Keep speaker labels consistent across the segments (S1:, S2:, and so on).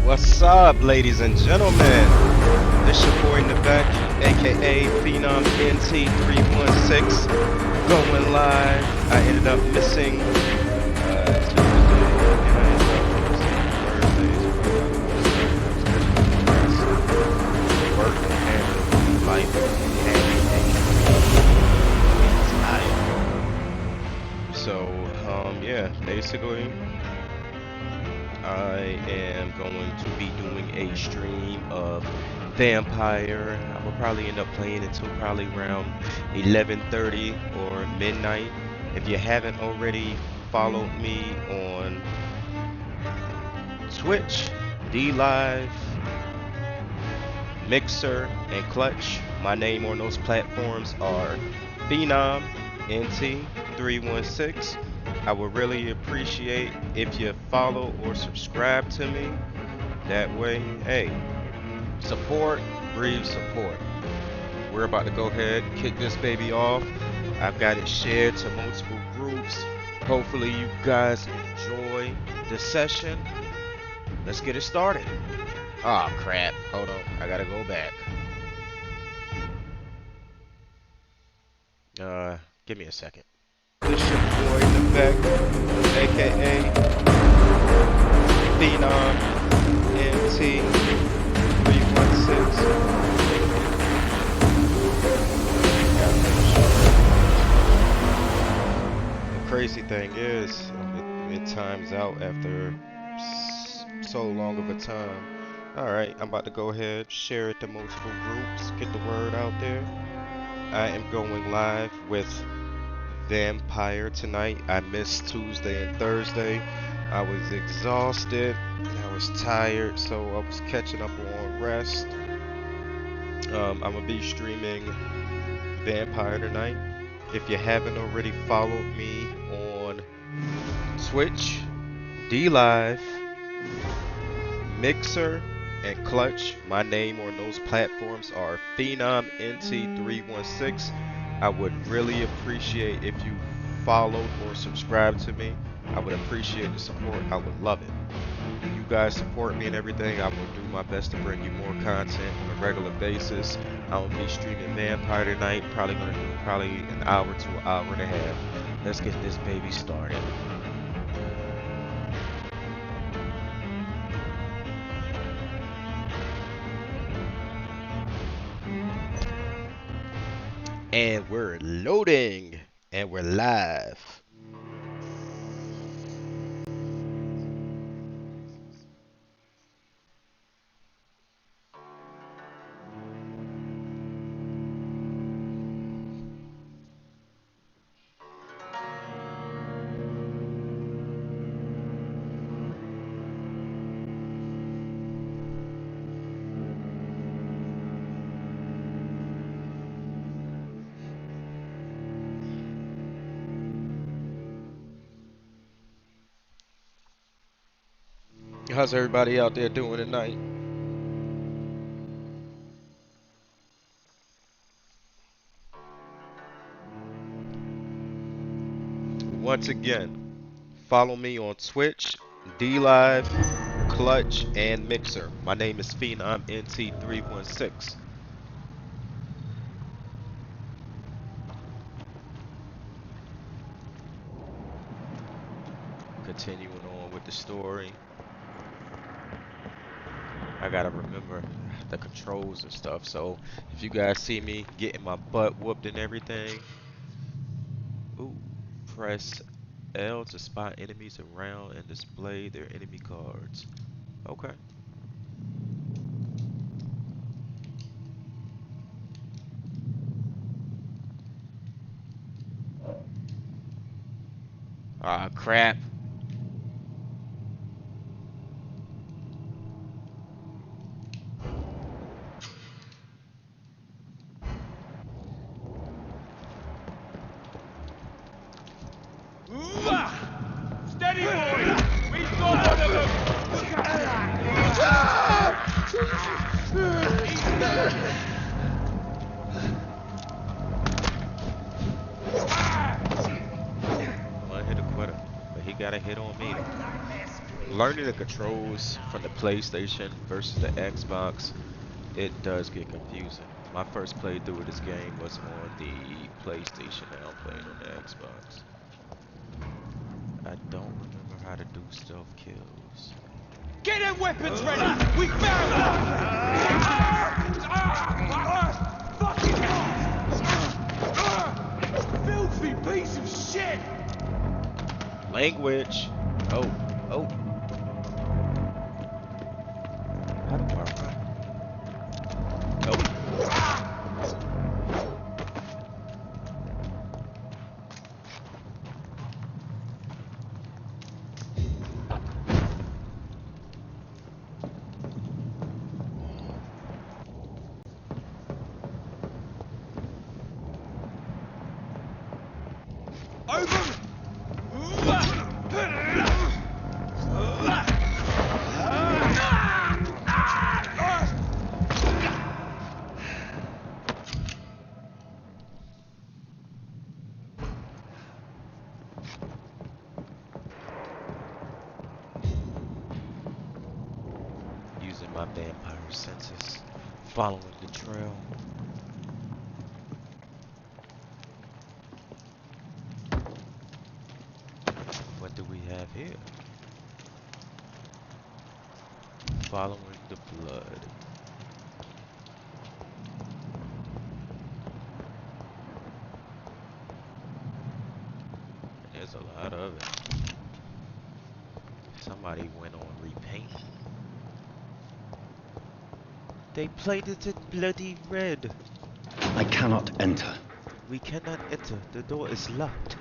S1: What's up, ladies and gentlemen? It's your boy in the back, aka Phenomnt316, going live. I ended up missing Tuesday, and I ended up missing Thursdays. Work and life and tired. So, yeah, basically. I am going to be doing a stream of Vampire. I will probably end up playing until probably around 11:30 or midnight. If you haven't already followed me on Twitch, D Live, Mixer, and Clutch, my name on those platforms are Phenomnt316. I would really appreciate if you follow or subscribe to me. That way, hey, support breeds support. We're about to go ahead and kick this baby off. I've got it shared to multiple groups. Hopefully you guys enjoy the session. Let's get it started. Oh crap, hold on, I gotta go back. Give me a second. This your boy in the back, aka Phenomnt316. The crazy thing is, it times out after so long of a time. Alright, I'm about to go ahead, share it to multiple groups, get the word out there. I am going live with Vampire tonight. I missed Tuesday and Thursday. I was exhausted, I was tired, so I was catching up on rest. I'm gonna be streaming Vampire tonight. If you haven't already followed me on Twitch, D Live, Mixer, and Clutch, my name on those platforms are Phenomnt316. I would really appreciate if you followed or subscribed to me. I would appreciate the support. I would love it. If you guys support me and everything, I will do my best to bring you more content on a regular basis. I will be streaming Vampire tonight. Probably gonna do an hour to an hour and a half. Let's get this baby started. And we're loading, and we're live. How's everybody out there doing tonight? Once again, follow me on Twitch, D Live, Clutch, and Mixer. My name is Phenomnt316. Continuing on with the story. I gotta remember the controls and stuff, so if you guys see me getting my butt whooped and everything, ooh, press L to spot enemies around and display their enemy cards. Okay. Ah, crap.
S2: Steady, boys! We've got one of them!
S1: One hit a quitter, but he got a hit on me. Learning the controls from the PlayStation versus the Xbox, it does get confusing. My first playthrough of this game was on the PlayStation. Now I'm playing on the Xbox. I don't remember how to do stealth kills.
S2: Get them weapons ready! We found them! Filthy piece of shit!
S1: Language. Oh, oh. How do I run? Oh. Using my vampire senses, following the trail. What do we have here? Following the blood. There's a lot of it. Somebody went on repaint. They painted it bloody red.
S3: I cannot enter.
S1: We cannot enter. The door is locked.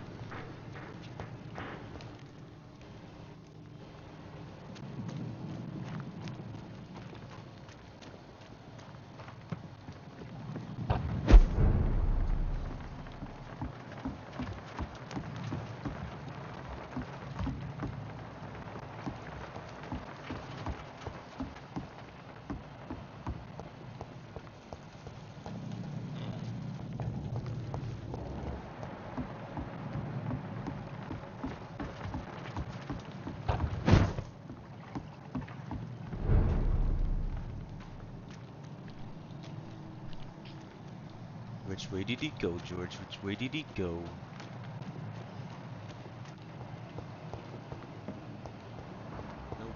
S1: Which way did he go, George? Which way did he go? Nope.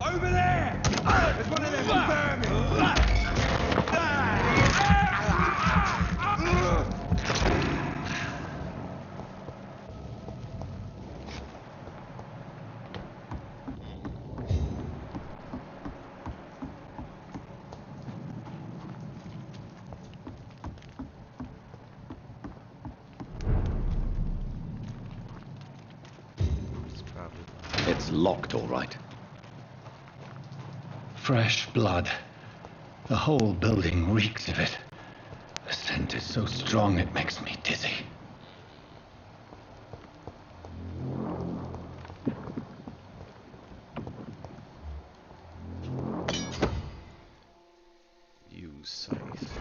S2: Over there! There's one of them vermin!
S1: It's probably
S3: It's locked, all right. Fresh blood. The whole building reeks of it. The scent is so strong it makes me dizzy.
S1: use scythe.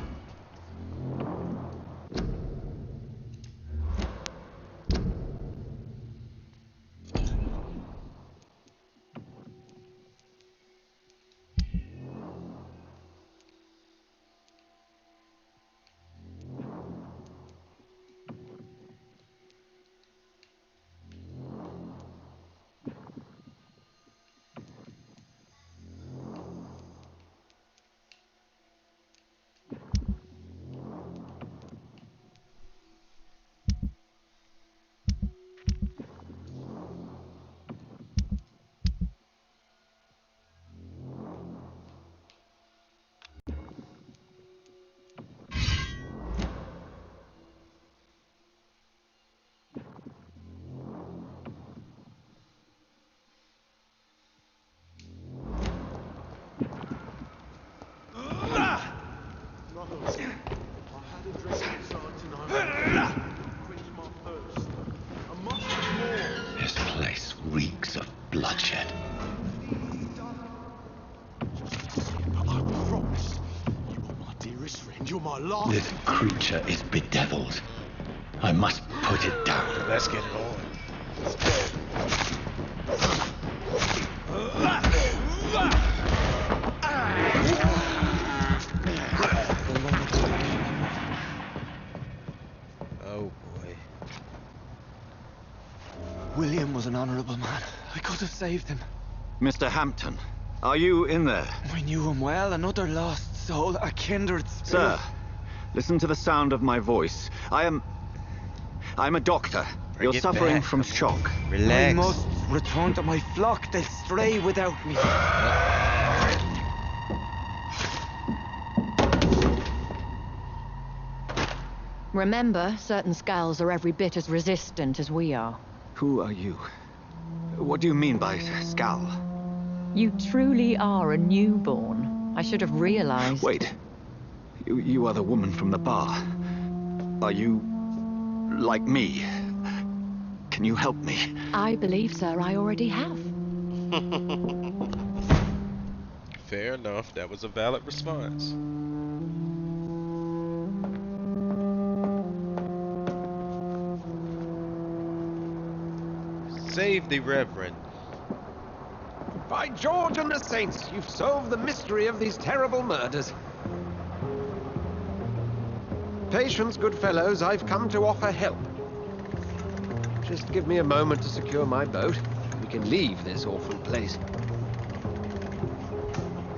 S2: find you, my lord.
S3: This creature is bedeviled. I must put it down.
S1: Let's get it on. Oh boy.
S2: William was an honorable man. I could have saved him.
S4: Mr. Hampton, are you in there?
S2: I knew him well, another lost soul, a kindred spirit.
S4: Sir, listen to the sound of my voice. I'm a doctor.
S1: Bring
S4: You're
S1: it
S4: suffering
S1: back,
S4: from
S1: come on.
S4: shock.
S1: Relax.
S2: I must return to my flock. They'll stray without me.
S5: Remember, certain skulls are every bit as resistant as we are.
S4: Who are you? What do you mean by scowl?
S5: You truly are a newborn. I should have realized.
S4: Wait. You are the woman from the bar. Are you like me? Can you help me?
S5: I believe, sir, I already have.
S1: Fair enough. That was a valid response. Save the Reverend.
S6: By George and the Saints, you've solved the mystery of these terrible murders. Patience, good fellows, I've come to offer help. Just give me a moment to secure my boat. We can leave this awful place.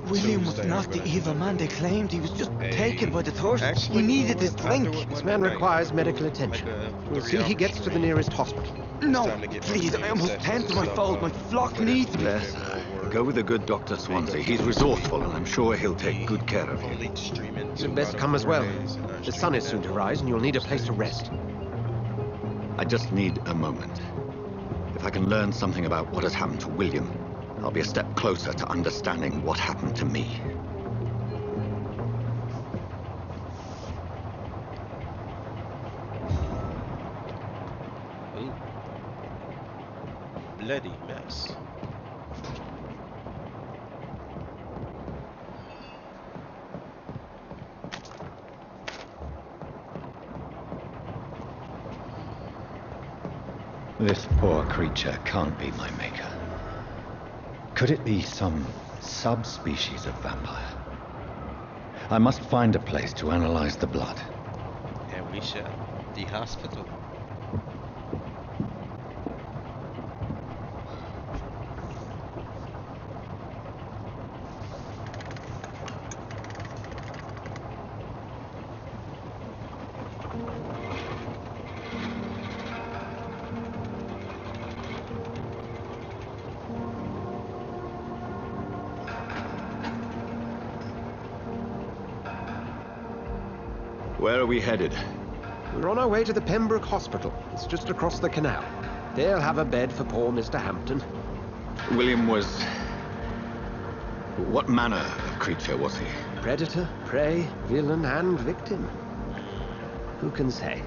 S2: William was
S1: Tuesday,
S2: not
S1: I'm
S2: the
S1: gonna-
S2: evil man they claimed. He was just
S1: Hey.
S2: taken by the thirst.
S1: Actually,
S2: He needed
S1: you
S2: his
S1: know what? I'll do
S2: drink.
S1: it
S6: This
S1: one
S6: man
S1: night.
S6: requires medical attention.
S1: Like a
S6: We'll see he
S1: 3-hour
S6: gets to the
S1: stream.
S6: nearest hospital.
S2: No,
S1: time to get my
S2: please, I
S1: training
S2: must
S1: sessions
S2: tend
S1: and
S2: to my
S1: stuff
S2: fold.
S1: up.
S2: My flock
S1: But
S2: needs me.
S4: Yes. Go with the good Dr. Swansea. He's resourceful, and I'm sure he'll take good care of you.
S1: Only streaming
S6: You'd
S1: 2
S6: best
S1: out of
S6: come as
S1: 4
S6: well.
S1: days, and I
S6: The sun
S1: stream
S6: is soon
S1: that
S6: to rise, and you'll need a place to rest.
S4: I just need a moment. If I can learn something about what has happened to William, I'll be a step closer to understanding what happened to me.
S1: Ooh. Bloody mess.
S3: This poor creature can't be my maker. Could it be some subspecies of vampire? I must find a place to analyze the blood.
S1: And we shall. The hospital.
S4: Where are we headed?
S6: We're on our way to the Pembroke Hospital. It's just across the canal. They'll have a bed for poor Mr. Hampton.
S4: William was... What manner of creature was he?
S6: Predator, prey, villain, and victim. Who can say?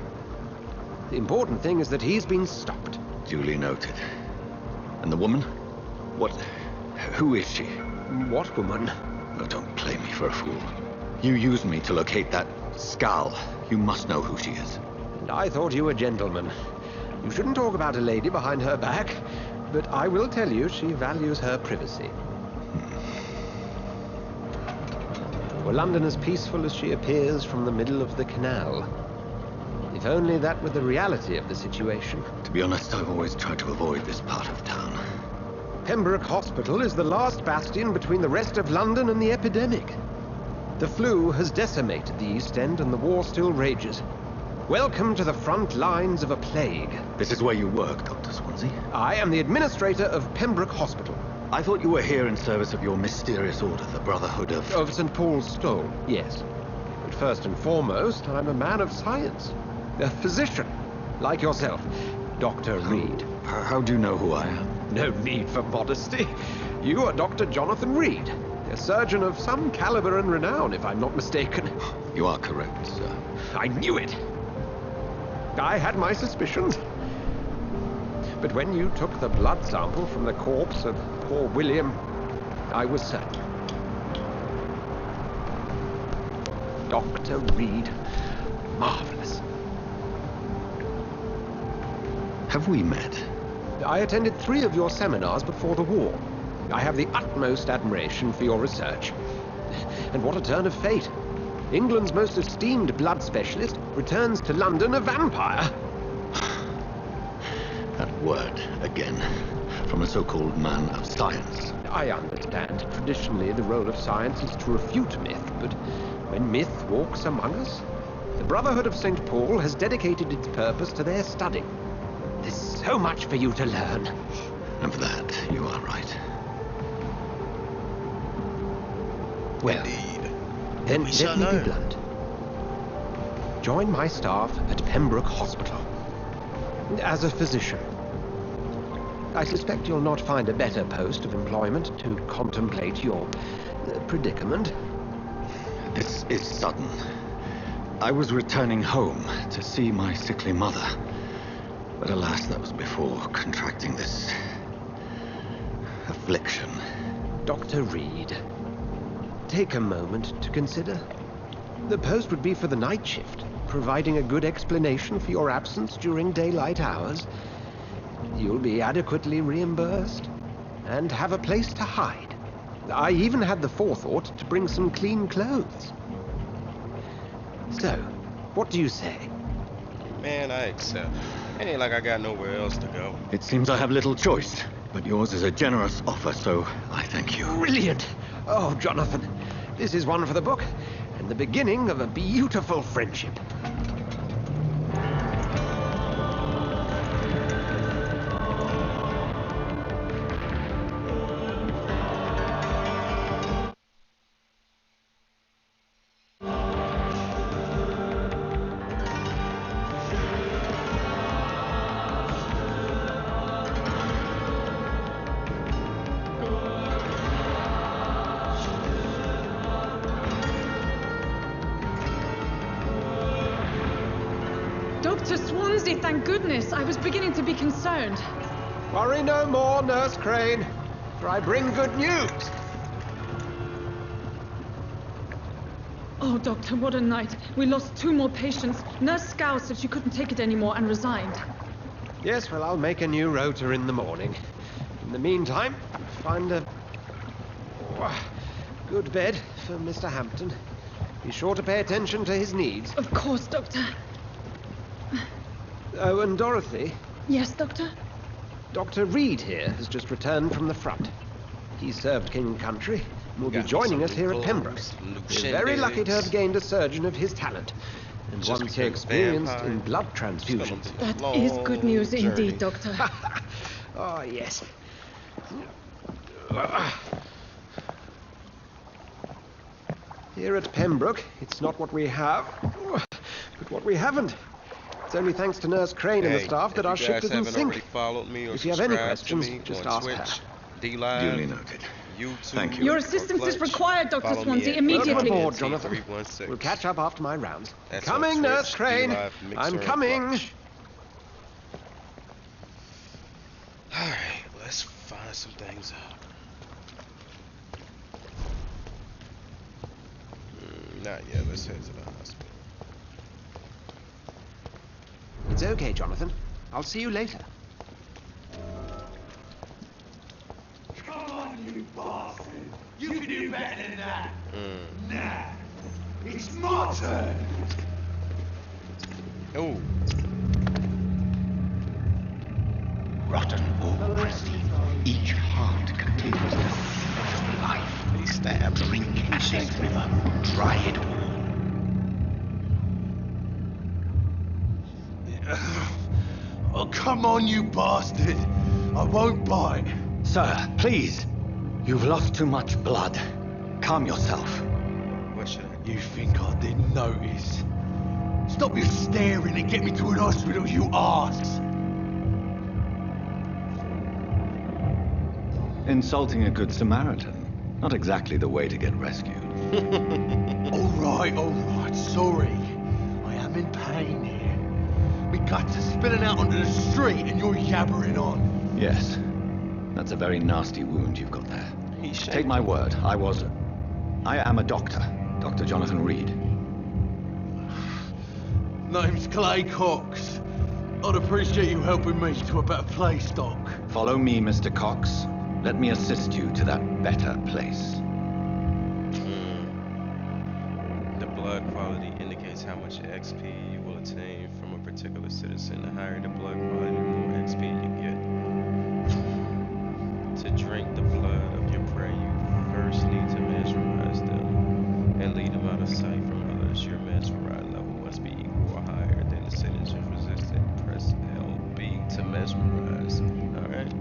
S6: The important thing is that he's been stopped.
S4: Duly noted. And the woman? What... Who is she?
S6: What woman?
S4: Oh, don't play me for a fool. You used me to locate that skull. You must know who she is.
S6: And I thought you a gentleman. You shouldn't talk about a lady behind her back, but I will tell you she values her privacy. Were London as peaceful as she appears from the middle of the canal? If only that were the reality of the situation.
S4: To be honest, I've always tried to avoid this part of town.
S6: Pembroke Hospital is the last bastion between the rest of London and the epidemic. The flu has decimated the East End and the war still rages. Welcome to the front lines of a plague.
S4: This is where you work, Dr. Swansea.
S6: I am the administrator of Pembroke Hospital.
S4: I thought you were here in service of your mysterious order, the Brotherhood of...
S6: Of St. Paul's Stole, yes. But first and foremost, I'm a man of science. A physician, like yourself, Dr. Reed.
S4: How do you know who I am?
S6: No need for modesty. You are Dr. Jonathan Reed, a surgeon of some caliber and renown, if I'm not mistaken.
S4: You are correct, sir.
S6: I knew it. I had my suspicions. But when you took the blood sample from the corpse of poor William, I was certain. Dr. Reed. Marvelous.
S4: Have we met?
S6: I attended 3 of your seminars before the war. I have the utmost admiration for your research. And what a turn of fate. England's most esteemed blood specialist returns to London a vampire.
S4: That word, again, from a so-called man of science.
S6: I understand. Traditionally, the role of science is to refute myth, but when myth walks among us, the Brotherhood of St. Paul has dedicated its purpose to their study. There's so much for you to learn.
S4: And for that, you are right.
S6: Well, then let me be blunt. Join my staff at Pembroke Hospital. As a physician. I suspect you'll not find a better post of employment to contemplate your predicament.
S4: This is sudden. I was returning home to see my sickly mother. But alas, that was before contracting this affliction.
S6: Dr. Reed, take a moment to consider. The post would be for the night shift, providing a good explanation for your absence during daylight hours. You'll be adequately reimbursed and have a place to hide. I even had the forethought to bring some clean clothes. So, what do you say?
S1: Man, I accept. It ain't like I got nowhere else to go.
S4: It seems I have little choice, but yours is a generous offer, so I thank you.
S6: Brilliant! Oh, Jonathan, this is one for the book, and the beginning of a beautiful friendship.
S7: Dr. Swansea, thank goodness. I was beginning to be concerned.
S6: Worry no more, Nurse Crane, for I bring good news.
S7: Oh, Doctor, what a night. We lost 2 more patients. Nurse Scow said she couldn't take it anymore and resigned.
S6: Yes, well, I'll make a new rota in the morning. In the meantime, find a good bed for Mr. Hampton. Be sure to pay attention to his needs.
S7: Of course, Doctor.
S6: Oh, and Dorothy,
S7: Yes, Doctor?
S6: Dr. Reed here has just returned from the front. He served King and Country and will be
S1: Got me
S6: joining
S1: some
S6: us here
S1: new
S6: at Pembroke.
S1: clothes, new
S6: We're very lucky to have
S1: shindigs.
S6: gained a surgeon of his talent, and
S1: Just
S6: one so
S1: became a
S6: experienced
S1: vampire.
S6: in blood
S1: It's gonna
S6: transfusions.
S1: be a
S7: That is good news
S1: long journey.
S7: indeed, Doctor.
S6: Oh, yes. Here at Pembroke, it's not what we have, but what we haven't. It's only thanks to Nurse Crane and the
S1: Hey,
S6: staff that
S1: if
S6: our
S1: you
S6: ship
S1: guys
S6: doesn't
S1: haven't already
S6: sink.
S1: followed me or
S6: If you have any
S1: subscribed to
S6: questions,
S1: me
S6: just
S1: on
S6: ask
S1: Twitch,
S6: her.
S1: D-Live,
S4: Duly noted.
S1: YouTube,
S4: Thank you.
S7: Your
S1: or
S7: assistance is
S1: Clutch,
S7: required, Dr.
S1: follow me
S7: Swansea,
S1: at
S7: immediately.
S6: Welcome aboard, Jonathan.
S1: TNT316.
S6: We'll catch up after my rounds.
S1: That's
S6: Coming,
S1: on
S6: Nurse
S1: Twitch,
S6: Crane.
S1: D-Live, Mixer,
S6: I'm
S1: and
S6: coming.
S1: Clutch. Alright, let's find some things out. Not yet, let's head to the hospital.
S6: It's okay, Jonathan. I'll see you later.
S2: Come on, you bastard! You can do better than that! Nah. It's my turn!
S1: Oh,
S3: Rotten or pristine, each heart contains the seed of life.
S1: he stabbed him.
S3: Drink Ashes River, dry it all.
S2: Oh, come on, you bastard! I won't bite!
S3: Sir, please. You've lost too much blood. Calm yourself.
S1: What should I do?
S2: You think I didn't notice? Stop your staring and get me to an hospital, you arse!
S3: Insulting a good Samaritan. Not exactly the way to get rescued.
S2: Alright, sorry. I am in pain here. Me guts are spilling out onto the street and you're yabbering on.
S3: Yes. That's a very nasty wound you've got there.
S1: He
S3: Take my word, I am a doctor. Dr. Jonathan Reed.
S2: Name's Clay Cox. I'd appreciate you helping me to a better place, Doc.
S3: Follow me, Mr. Cox. Let me assist you to that better place.
S1: The blood quality indicates how much XP you will attain from a particular citizen. The higher the blood quality, the more XP you get. To drink the blood of your prey, you first need to mesmerize them and lead them out of sight from others. Your mesmerized level must be equal or higher than the citizen's resistance. Press LB to mesmerize. Alright.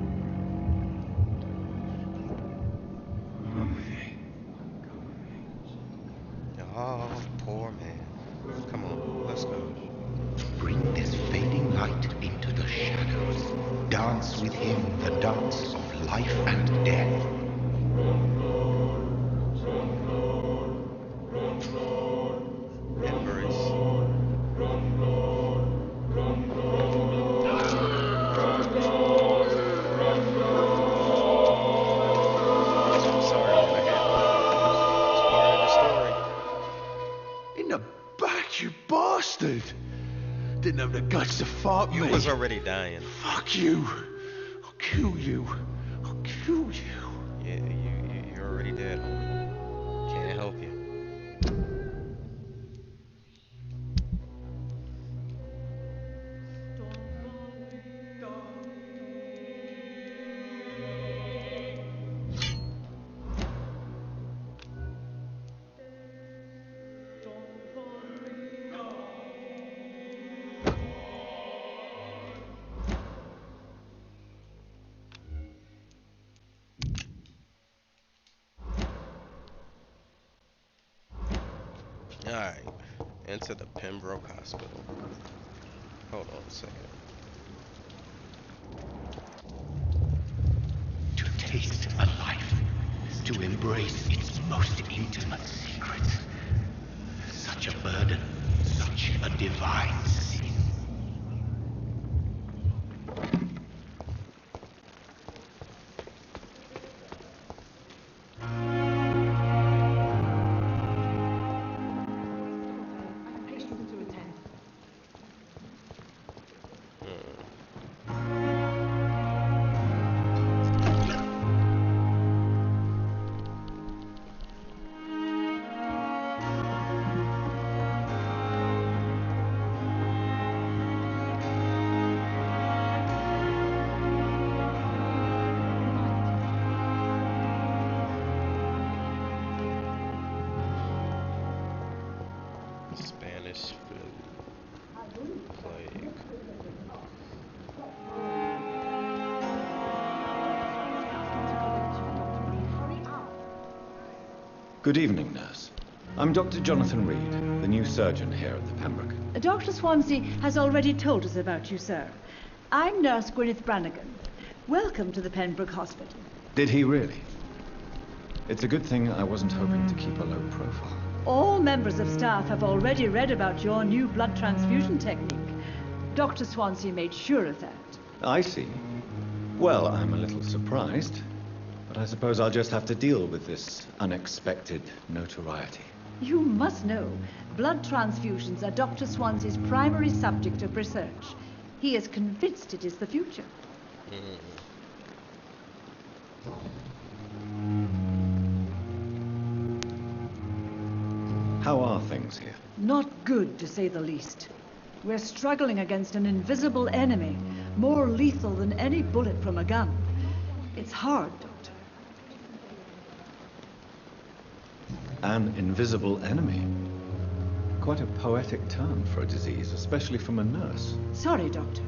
S1: Oh, poor man. Come on, let's go.
S8: Bring this fading light into the shadows. Dance with him the dance of life and death.
S1: Embrace. I'm sorry, man. It's part of the story.
S2: In the back, you bastard! Didn't have the guts to fart me.
S1: You was already dying.
S2: Fuck you! I'll kill you! I'll kill you!
S1: Yeah, you're already dead, homie. Can't help you. Alright, enter the Pembroke Hospital. Hold on a second.
S8: To taste a life, to embrace its most intimate secrets. Such a burden, such a divine sin.
S1: Spanish flu. Plague.
S3: Good evening, nurse. I'm Dr. Jonathan Reed, the new surgeon here at the Pembroke.
S9: Dr. Swansea has already told us about you, sir. I'm Nurse Gwyneth Brannigan. Welcome to the Pembroke Hospital.
S3: Did he really? It's a good thing I wasn't hoping to keep a low profile.
S9: All members of staff have already read about your new blood transfusion technique. Dr. Swansea made sure of that.
S3: I see. Well, I'm a little surprised, but I suppose I'll just have to deal with this unexpected notoriety.
S9: You must know, blood transfusions are Dr. Swansea's primary subject of research. He is convinced it is the future.
S3: How are things here?
S9: Not good, to say the least. We're struggling against an invisible enemy, more lethal than any bullet from a gun. It's hard, Doctor.
S3: An invisible enemy? Quite a poetic term for a disease, especially from a nurse.
S9: Sorry, Doctor.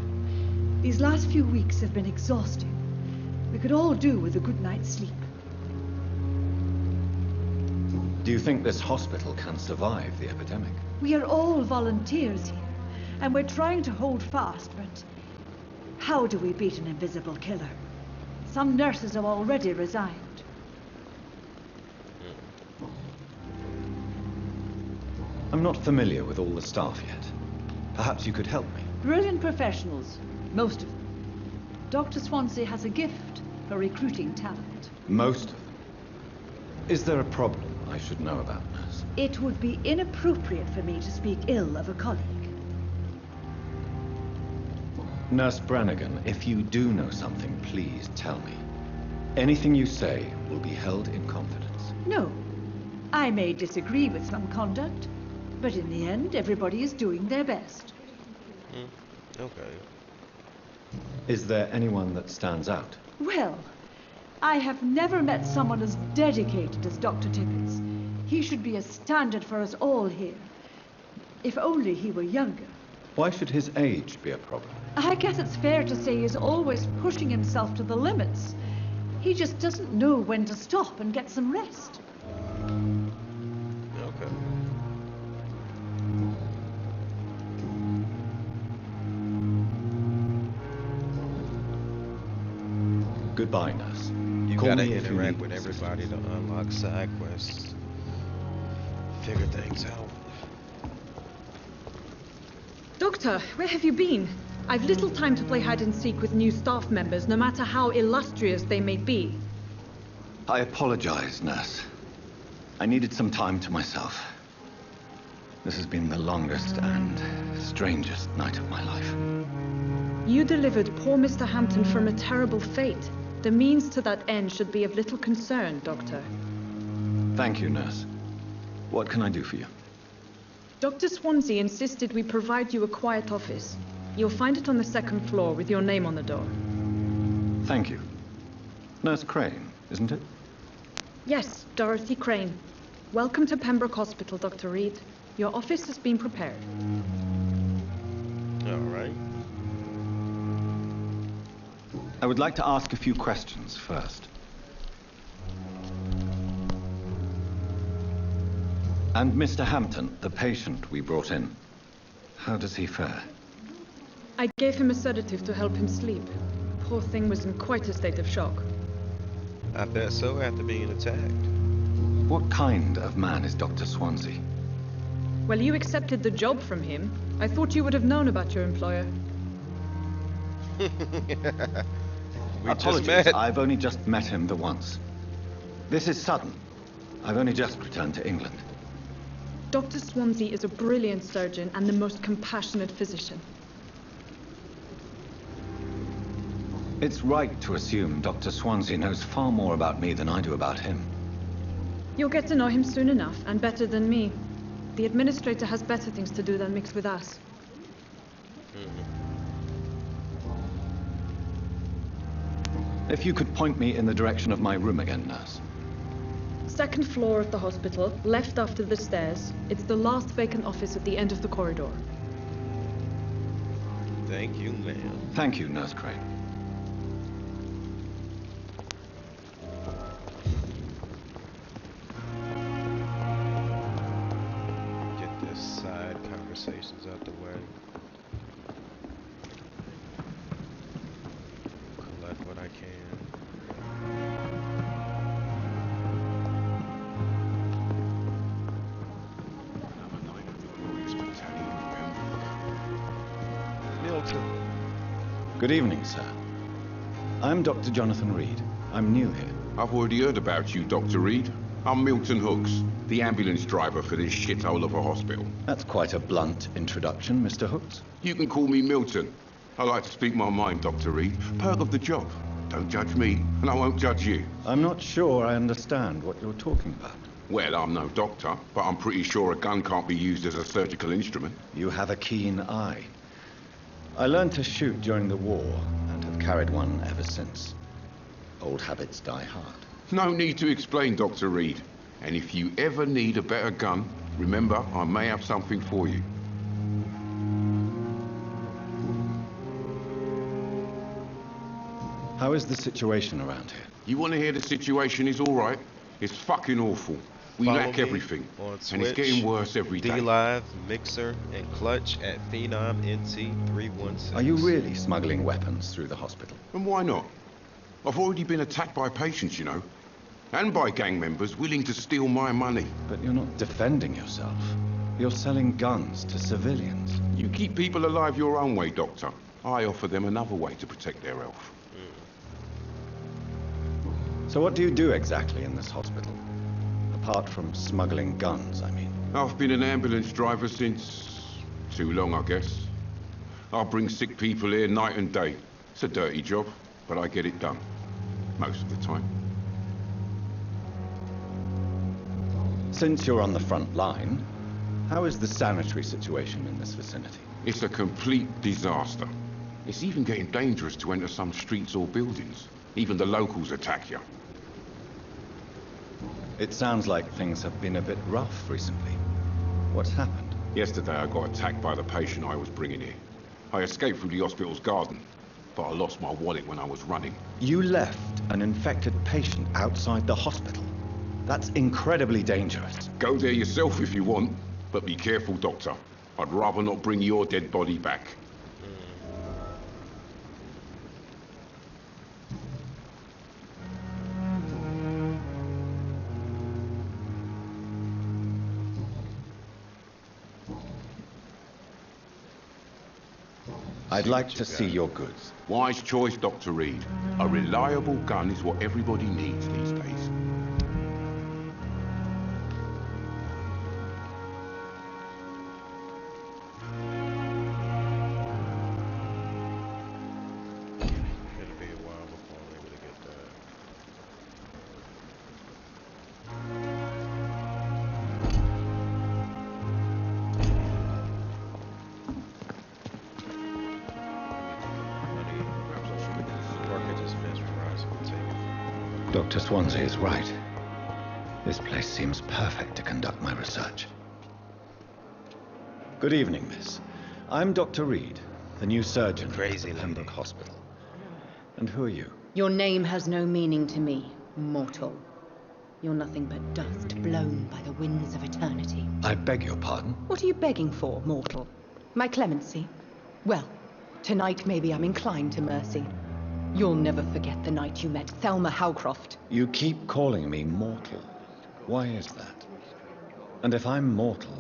S9: These last few weeks have been exhausting. We could all do with a good night's sleep.
S3: Do you think this hospital can survive the epidemic?
S9: We are all volunteers here, and we're trying to hold fast, but how do we beat an invisible killer? Some nurses have already resigned.
S3: I'm not familiar with all the staff yet. Perhaps you could help me.
S9: Brilliant professionals, most of them. Dr. Swansea has a gift for recruiting talent.
S3: Most of them. Is there a problem I should know about, nurse?
S9: It would be inappropriate for me to speak ill of a colleague.
S3: Nurse Brannigan, if you do know something, please tell me. Anything you say will be held in confidence.
S9: No. I may disagree with some conduct, but in the end, everybody is doing their best.
S1: Okay.
S3: Is there anyone that stands out?
S9: Well, I have never met someone as dedicated as Dr. Tippett. He should be a standard for us all here. If only he were younger.
S3: Why should his age be a problem?
S9: I guess it's fair to say he's always pushing himself to the limits. He just doesn't know when to stop and get some rest.
S1: Okay.
S3: Goodbye, nurse.
S1: You
S3: Call
S1: gotta
S3: me if you
S1: interact
S3: need
S1: with
S3: assistance.
S1: everybody to unlock side quests. Figure things out.
S7: Doctor, where have you been? I've little time to play hide and seek with new staff members, no matter how illustrious they may be.
S4: I apologize, nurse. I needed some time to myself. This has been the longest and strangest night of my life.
S7: You delivered poor Mr. Hampton from a terrible fate. The means to that end should be of little concern, Doctor.
S4: Thank you, nurse. What can I do for you?
S7: Dr. Swansea insisted we provide you a quiet office. You'll find it on the second floor with your name on the door.
S4: Thank you. Nurse Crane, isn't it?
S7: Yes, Dorothy Crane. Welcome to Pembroke Hospital, Dr. Reed. Your office has been prepared.
S1: All right.
S3: I would like to ask a few questions first. And Mr. Hampton, the patient we brought in, how does he fare?
S7: I gave him a sedative to help him sleep. Poor thing was in quite a state of shock.
S1: I bet so after being attacked.
S3: What kind of man is Dr. Swansea?
S7: Well, you accepted the job from him. I thought you would have known about your employer.
S1: We just
S3: Apologies,
S1: met.
S3: I've only just met him the once. This is sudden. I've only just returned to England.
S7: Dr. Swansea is a brilliant surgeon and the most compassionate physician.
S3: It's right to assume Dr. Swansea knows far more about me than I do about him.
S7: You'll get to know him soon enough, and better than me. The administrator has better things to do than mix with us.
S3: If you could point me in the direction of my room again, nurse.
S7: Second floor of the hospital, left after the stairs. It's the last vacant office at the end of the corridor.
S1: Thank you, ma'am.
S3: Thank you, Nurse Crane.
S1: Get this side conversations out the way. Collect what I can. Milton.
S3: Good evening, sir. I'm Dr. Jonathan Reed. I'm new here.
S10: I've already heard about you, Dr. Reed. I'm Milton Hooks, the ambulance driver for this shithole of a hospital.
S3: That's quite a blunt introduction, Mr. Hooks.
S10: You can call me Milton. I like to speak my mind, Dr. Reed. Perk of the job. Don't judge me, and I won't judge you.
S3: I'm not sure I understand what you're talking about.
S10: Well, I'm no doctor, but I'm pretty sure a gun can't be used as a surgical instrument.
S3: You have a keen eye. I learned to shoot during the war and have carried one ever since. Old habits die hard.
S10: No need to explain, Dr. Reed. And if you ever need a better gun, remember, I may have something for you.
S3: How is the situation around here?
S10: You want to hear the situation is all right? It's fucking awful. We
S1: Follow
S10: lack
S1: me
S10: everything,
S1: on
S10: and it's
S1: Twitch,
S10: getting worse every day.
S1: D-Live, Mixer, and Clutch at Phenomnt316.
S3: Are you really smuggling weapons through the hospital?
S10: And why not? I've already been attacked by patients, you know. And by gang members willing to steal my money.
S3: But you're not defending yourself. You're selling guns to civilians.
S10: You keep people alive your own way, Doctor. I offer them another way to protect their health.
S3: So what do you do exactly in this hospital? Apart from smuggling guns, I mean.
S10: I've been an ambulance driver since... too long, I guess. I bring sick people here night and day. It's a dirty job, but I get it done. Most of the time.
S3: Since you're on the front line, how is the sanitary situation in this vicinity?
S10: It's a complete disaster. It's even getting dangerous to enter some streets or buildings. Even the locals attack you.
S3: It sounds like things have been a bit rough recently. What's happened?
S10: Yesterday I got attacked by the patient I was bringing here. I escaped through the hospital's garden, but I lost my wallet when I was running.
S3: You left an infected patient outside the hospital. That's incredibly dangerous.
S10: Go there yourself if you want, but be careful, Doctor. I'd rather not bring your dead body back.
S3: I'd like to see your goods.
S10: Wise choice, Dr. Reed. A reliable gun is what everybody needs these days.
S1: It'll be a while before I'm able to get that.
S3: Dr. Swansea is right. This place seems perfect to conduct my research. Good evening, miss. I'm Dr. Reed, the new surgeon
S1: Crazy
S3: at
S1: lady.
S3: Pembroke Hospital. And who are you?
S11: Your name has no meaning to me, mortal. You're nothing but dust blown by the winds of eternity.
S3: I beg your pardon?
S11: What are you begging for, mortal? My clemency? Well, tonight maybe I'm inclined to mercy. You'll never forget the night you met Thelma Howcroft.
S3: You keep calling me mortal. Why is that? And if I'm mortal,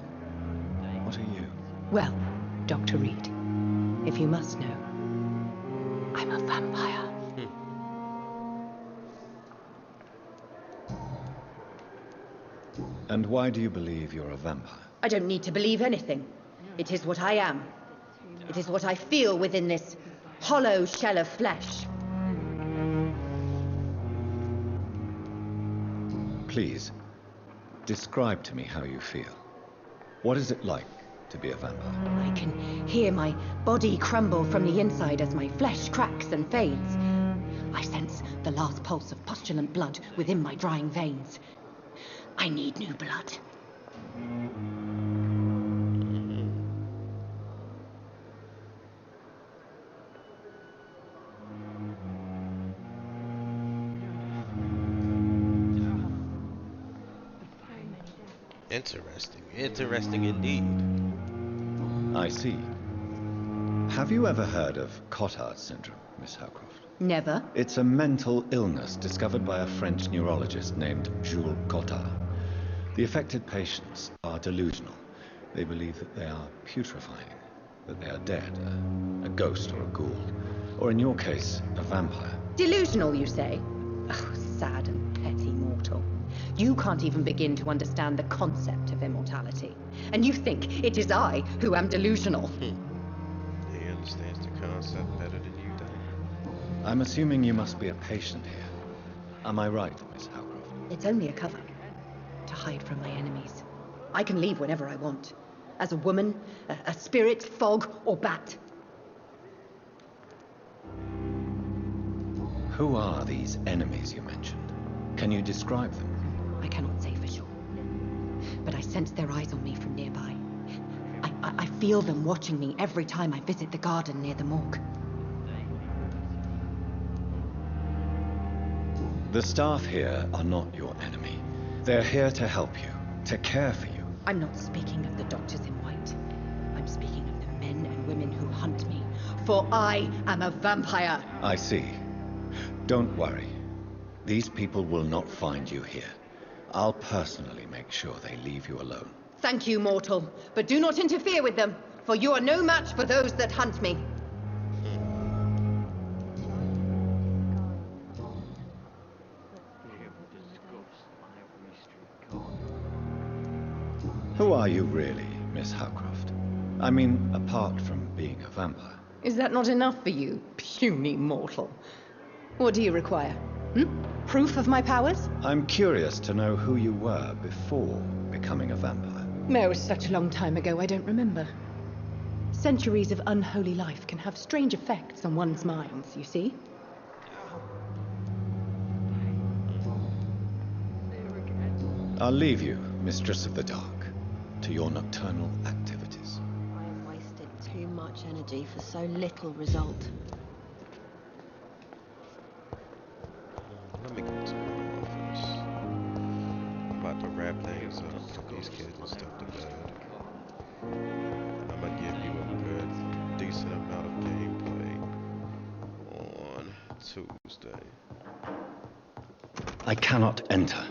S3: what are you?
S11: Well, Dr. Reed, if you must know, I'm a vampire.
S3: And why do you believe you're a vampire?
S11: I don't need to believe anything. It is what I am. It is what I feel within this hollow shell of flesh.
S3: Please, describe to me how you feel. What is it like to be a vampire?
S11: I can hear my body crumble from the inside as my flesh cracks and fades. I sense the last pulse of postulant blood within my drying veins. I need new blood.
S1: Interesting. Interesting indeed.
S3: I see. Have you ever heard of Cotard syndrome, Miss Howcroft?
S11: Never.
S3: It's a mental illness discovered by a French neurologist named Jules Cotard. The affected patients are delusional. They believe that they are putrefying, that they are dead, a ghost or a ghoul, or in your case, a vampire.
S11: Delusional, you say? Oh, sad and petty mortal. You can't even begin to understand the concept of immortality. And you think it is I who am delusional.
S1: He understands the concept better than you do.
S3: I'm assuming you must be a patient here. Am I right, Miss Howcroft?
S11: It's only a cover. To hide from my enemies. I can leave whenever I want. As a woman, a spirit, fog, or bat.
S3: Who are these enemies you mentioned? Can you describe them?
S11: I cannot say for sure. But I sense their eyes on me from nearby. I feel them watching me every time I visit the garden near the morgue.
S3: The staff here are not your enemy. They're here to help you, to care for you.
S11: I'm not speaking of the doctors in white. I'm speaking of the men and women who hunt me. For I am a vampire.
S3: I see. Don't worry. These people will not find you here. I'll personally make sure they leave you alone.
S11: Thank you, mortal. But do not interfere with them, for you are no match for those that hunt me.
S3: Who are you really, Miss Howcroft? I mean, apart from being a vampire.
S11: Is that not enough for you, puny mortal? What do you require? Proof of my powers?
S3: I'm curious to know who you were before becoming a vampire.
S11: Oh, such a long time ago, I don't remember. Centuries of unholy life can have strange effects on one's minds, you see?
S3: I'll leave you, Mistress of the Dark, to your nocturnal activities.
S12: I have wasted too much energy for so little result.
S1: Let me go to my office. I'm about to wrap things up, put these kids and stuff to bed. And I'm gonna give you a good, decent amount of gameplay on Tuesday.
S3: I cannot enter.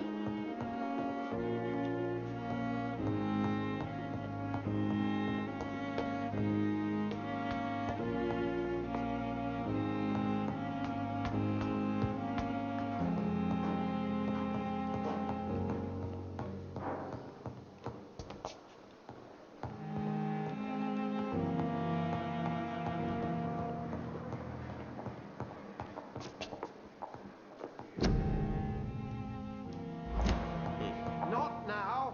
S6: Not now.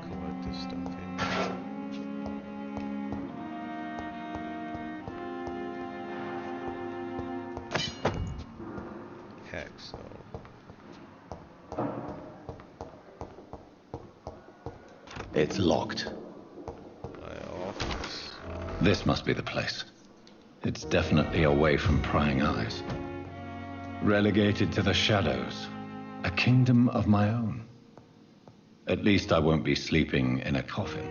S1: Collect this stuff here. Hex, so.
S3: It's locked.
S1: My office.
S3: This must be the place. It's definitely away from prying eyes. Relegated to the shadows. A kingdom of my own. At least I won't be sleeping in a coffin.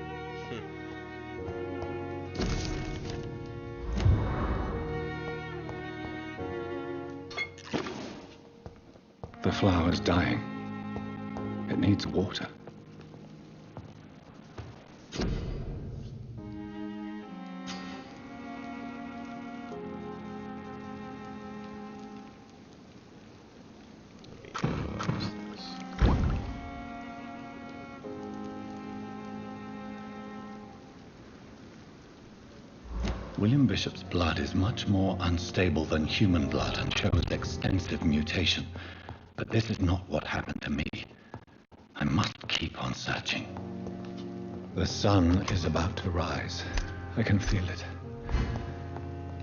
S3: The flower's dying. It needs water. William Bishop's blood is much more unstable than human blood and shows extensive mutation. But this is not what happened to me. I must keep on searching. The sun is about to rise. I can feel it.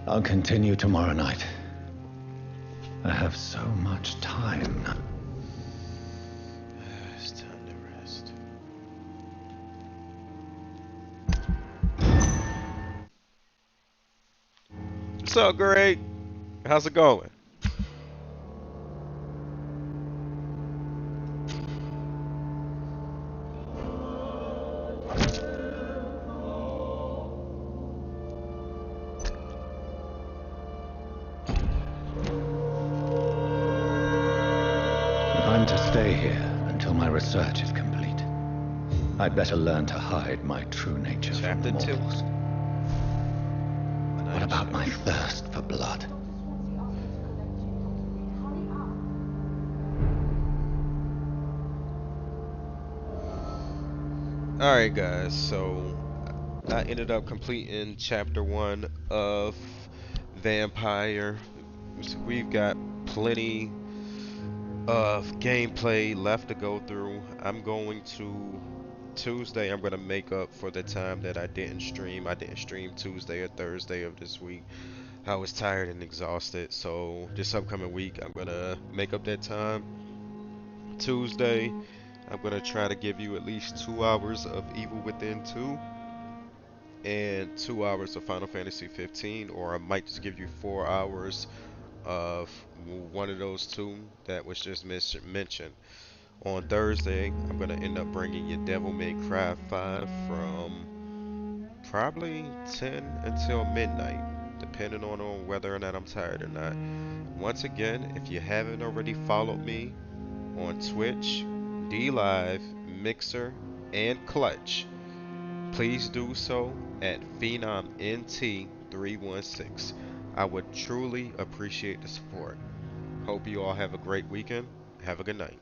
S3: I'll continue tomorrow night. I have so much time now.
S1: It's time to rest. What's up, Greg? How's it going?
S3: If I'm to stay here until my research is complete, I'd better learn to hide my true nature from the
S1: Chapter 2.
S3: mortals. What about my thirst for blood?
S1: Alright, guys, so I ended up completing chapter 1 of Vampire. So we've got plenty of gameplay left to go through. I'm going to Tuesday, I'm going to make up for the time that I didn't stream. I didn't stream Tuesday or Thursday of this week. I was tired and exhausted, so this upcoming week I'm going to make up that time. Tuesday, I'm going to try to give you at least 2 hours of Evil Within 2 and 2 hours of Final Fantasy 15, or I might just give you 4 hours of one of those two that was just mentioned. On Thursday, I'm going to end up bringing you Devil May Cry 5 from probably 10 until midnight, depending on whether or not I'm tired or not. Once again, if you haven't already followed me on Twitch, DLive, Mixer, and Clutch, please do so at Phenomnt316. I would truly appreciate the support. Hope you all have a great weekend. Have a good night.